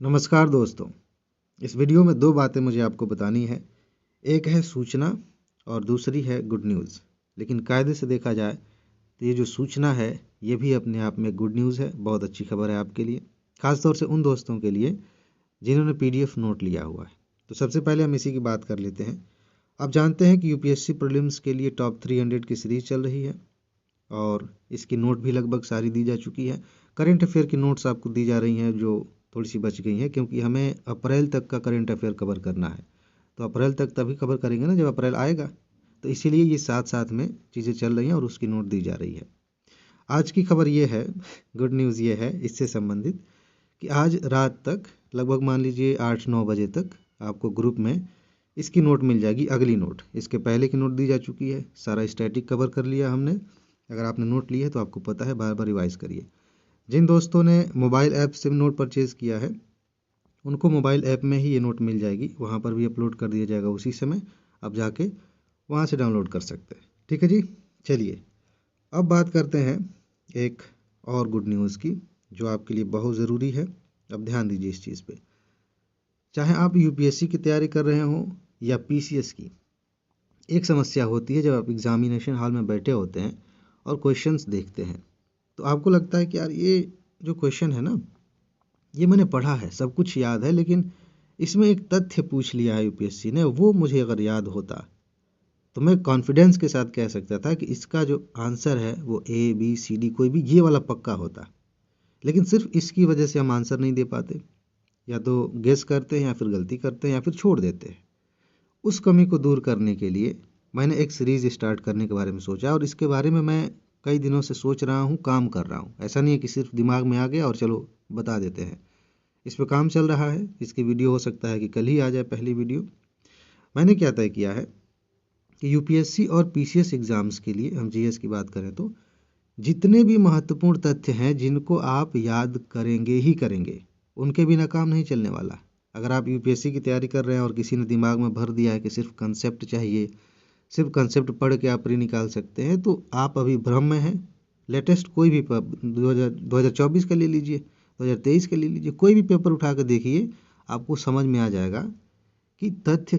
नमस्कार दोस्तों। इस वीडियो में दो बातें मुझे आपको बतानी है। एक है सूचना और दूसरी है गुड न्यूज़। लेकिन कायदे से देखा जाए तो ये जो सूचना है ये भी अपने आप में गुड न्यूज़ है, बहुत अच्छी खबर है आपके लिए, ख़ास तौर से उन दोस्तों के लिए जिन्होंने पीडीएफ नोट लिया हुआ है। तो सबसे पहले हम इसी की बात कर लेते हैं। आप जानते हैं कि यूपीएससी प्रीलिम्स के लिए टॉप 300 की सीरीज़ चल रही है और इसकी नोट भी लगभग सारी दी जा चुकी है। करंट अफेयर की नोट्स आपको दी जा रही हैं जो थोड़ी सी बच गई हैं, क्योंकि हमें अप्रैल तक का करंट अफेयर कवर करना है। तो अप्रैल तक तभी कवर करेंगे ना जब अप्रैल आएगा। तो इसीलिए ये साथ साथ में चीज़ें चल रही हैं और उसकी नोट दी जा रही है। आज की खबर ये है, गुड न्यूज़ ये है इससे संबंधित, कि आज रात तक लगभग मान लीजिए 8-9 बजे तक आपको ग्रुप में इसकी नोट मिल जाएगी। अगली नोट, इसके पहले की नोट दी जा चुकी है, सारा स्टैटिक कवर कर लिया हमने। अगर आपने नोट लिया है तो आपको पता है, बार बार रिवाइज़ करिए। जिन दोस्तों ने मोबाइल ऐप से नोट परचेज़ किया है उनको मोबाइल ऐप में ही ये नोट मिल जाएगी, वहाँ पर भी अपलोड कर दिया जाएगा उसी समय। आप जाके वहाँ से डाउनलोड कर सकते हैं। ठीक है जी, चलिए अब बात करते हैं एक और गुड न्यूज़ की जो आपके लिए बहुत ज़रूरी है। अब ध्यान दीजिए इस चीज़ पे। चाहे आप यूपीएससी की तैयारी कर रहे हों या पीसीएस की, एक समस्या होती है जब आप एग्जामिनेशन हॉल में बैठे होते हैं और क्वेश्चंस देखते हैं तो आपको लगता है कि यार ये जो क्वेश्चन है ना, ये मैंने पढ़ा है, सब कुछ याद है, लेकिन इसमें एक तथ्य पूछ लिया है यूपीएससी ने, वो मुझे अगर याद होता तो मैं कॉन्फिडेंस के साथ कह सकता था कि इसका जो आंसर है वो ए बी सी डी कोई भी ये वाला पक्का होता। लेकिन सिर्फ इसकी वजह से हम आंसर नहीं दे पाते, या तो गेस करते हैं या फिर गलती करते हैं या फिर छोड़ देते हैं। उस कमी को दूर करने के लिए मैंने एक सीरीज़ स्टार्ट करने के बारे में सोचा और इसके बारे में मैं कई दिनों से सोच रहा हूँ, काम कर रहा हूँ। ऐसा नहीं है कि सिर्फ दिमाग में आ गया और चलो बता देते हैं। इस पे काम चल रहा है। इसकी वीडियो हो सकता है कि कल ही आ जाए पहली वीडियो। मैंने क्या तय किया है कि यूपीएससी और पीसीएस एग्ज़ाम्स के लिए, हम जीएस की बात करें तो, जितने भी महत्वपूर्ण तथ्य हैं जिनको आप याद करेंगे ही करेंगे, उनके बिना काम नहीं चलने वाला। अगर आप यूपीएससी की तैयारी कर रहे हैं और किसी ने दिमाग में भर दिया है कि सिर्फ कंसेप्ट चाहिए, सिर्फ कंसेप्ट पढ़ के आप प्री निकाल सकते हैं, तो आप अभी भ्रम में हैं। लेटेस्ट कोई भी 2024 का ले लीजिए, 2023 का ले लीजिए, कोई भी पेपर उठा कर देखिए, आपको समझ में आ जाएगा कि तथ्य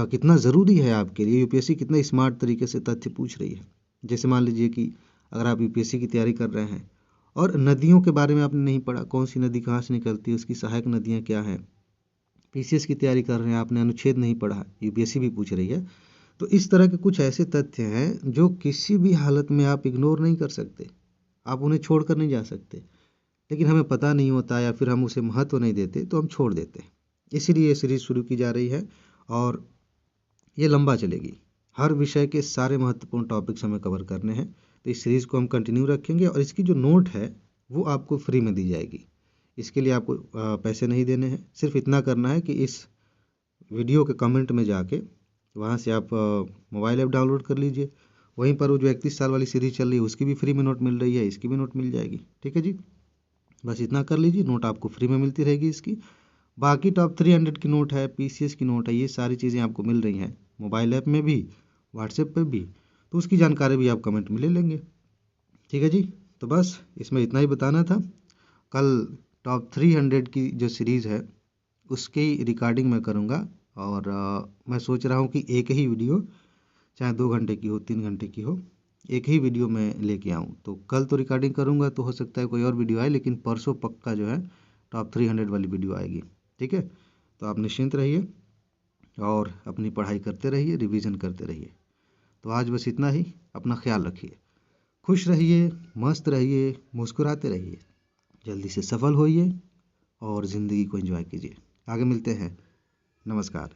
कितना ज़रूरी है आपके लिए। यूपीएससी कितना स्मार्ट तरीके से तथ्य पूछ रही है। जैसे मान लीजिए कि अगर आप यूपीएससी की तैयारी कर रहे हैं और नदियों के बारे में आपने नहीं पढ़ा, कौन सी नदी कहाँ से निकलती है, उसकी सहायक नदियाँ क्या हैं। पीसीएस की तैयारी कर रहे हैं, आपने अनुच्छेद नहीं पढ़ा, यूपीएससी भी पूछ रही है। तो इस तरह के कुछ ऐसे तथ्य हैं जो किसी भी हालत में आप इग्नोर नहीं कर सकते, आप उन्हें छोड़ कर नहीं जा सकते। लेकिन हमें पता नहीं होता या फिर हम उसे महत्व नहीं देते तो हम छोड़ देते हैं। इसीलिए ये सीरीज़ शुरू की जा रही है और ये लंबा चलेगी। हर विषय के सारे महत्वपूर्ण टॉपिक्स हमें कवर करने हैं। तो इस सीरीज़ को हम कंटिन्यू रखेंगे और इसकी जो नोट है वो आपको फ्री में दी जाएगी। इसके लिए आपको पैसे नहीं देने हैं। सिर्फ इतना करना है कि इस वीडियो के कमेंट में जाके वहाँ से आप मोबाइल ऐप डाउनलोड कर लीजिए। वहीं पर वो जो 31 साल वाली सीरीज़ चल रही है उसकी भी फ्री में नोट मिल रही है, इसकी भी नोट मिल जाएगी। ठीक है जी, बस इतना कर लीजिए, नोट आपको फ्री में मिलती रहेगी इसकी। बाकी टॉप 300 की नोट है, पीसीएस की नोट है, ये सारी चीज़ें आपको मिल रही हैं मोबाइल ऐप में भी, व्हाट्सएप पे भी। तो उसकी जानकारी भी आप कमेंट में ले लेंगे। ठीक है जी, तो बस इसमें इतना ही बताना था। कल टॉप 300 की जो सीरीज़ है उसकी रिकॉर्डिंग मैं करूँगा और मैं सोच रहा हूँ कि एक ही वीडियो, चाहे 2 घंटे की हो, 3 घंटे की हो, एक ही वीडियो में लेके आऊँ। तो कल तो रिकॉर्डिंग करूँगा तो हो सकता है कोई और वीडियो आए, लेकिन परसों पक्का जो है टॉप 300 वाली वीडियो आएगी। ठीक है, तो आप निश्चिंत रहिए और अपनी पढ़ाई करते रहिए, रिवीजन करते रहिए। तो आज बस इतना ही। अपना ख्याल रखिए, खुश रहिए, मस्त रहिए, मुस्कुराते रहिए, जल्दी से सफल होइए और ज़िंदगी को एंजॉय कीजिए। आगे मिलते हैं। नमस्कार।